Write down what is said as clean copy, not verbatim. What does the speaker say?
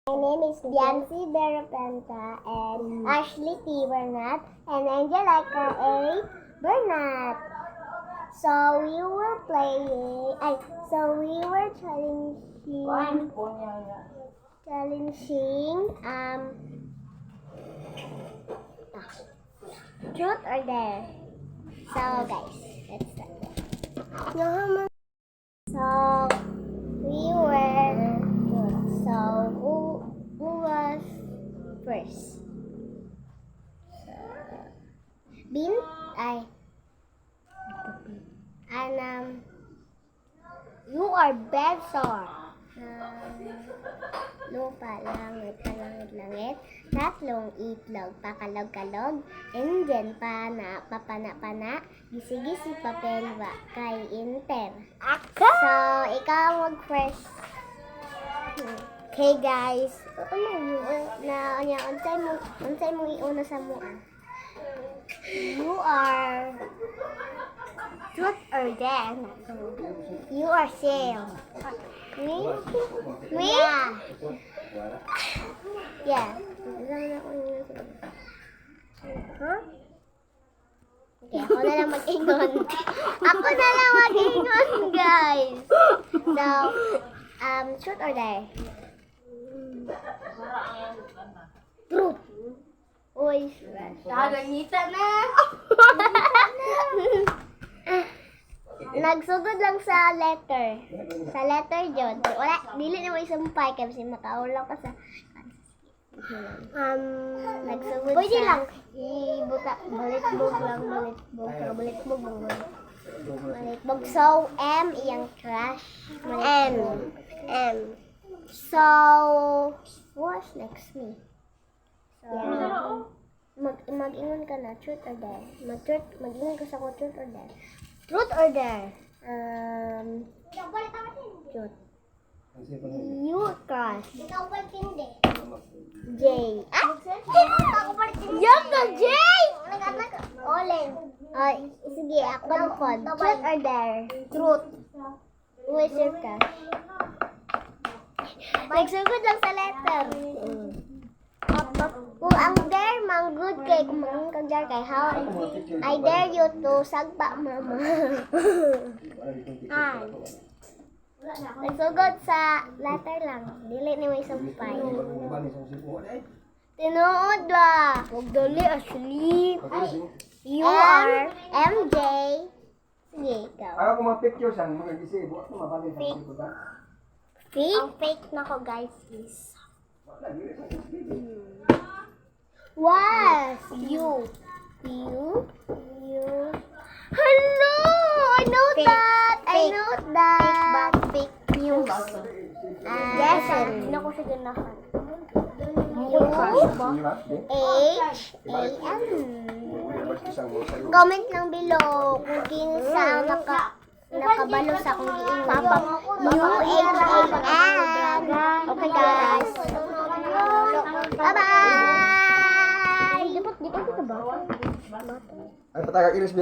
My name is Biancy Berapenta and Ashley T. Bernat and Angelica A. Bernat. So we were challenging truth or dare. So guys, let's start. So we were so who was first? Bin ay and you are Bensor. Lupa, langit, langit, tatlong itlog, pakalog-kalog, engine, papana, gisi-gisi, papel, kay inter. So, ikaw mag-first. Okay guys, unsay mo iuna sa mo. You are truth or dare? You are shame. Me? Yeah. Huh? Okay, ako na lang mag-ingon. Guys. So, truth or dare? Truth. Uy, nagangita na. Nagsugod lang sa letter. Sa letter jud. Wala, dili na mo isumpay kasi makaulaw ka sa nagsugod pwede sa lang ibuta balitbog. So M iyang crush. M. So what's next me? So mag-ingon ka na truth or dare. Mag-ingon ka sa ko truth or dare. Truth or dare? Truth. You crush. J. Yung ka, J! Olen. Sige, ako pod. Truth or dare? Truth. Who is your crush? Nagsugod lang sa letter. Kung ang dare, good kay kung kang dare kay how I dare you to sagpa mama. Nagsugod sa letter lang. Dili ni may sampay. Tinuod ba? Huwag dali, Ashley. You are MJ. Sige, ikaw. Ako kung mga-picture saan, mga-gisi. Buat na mabalik sa Fake. kita. Fake? Ang fake na ko guys is was you. Hello! I know Fake. that! Fake. Fake news. Yes, hindi ko siya ganahan. U-H-A-N. Comment lang below kung kinsa ang nakabalo sa akong giingon. U-H-A-N. Okay guys. Bye-bye! Ay, patagak iris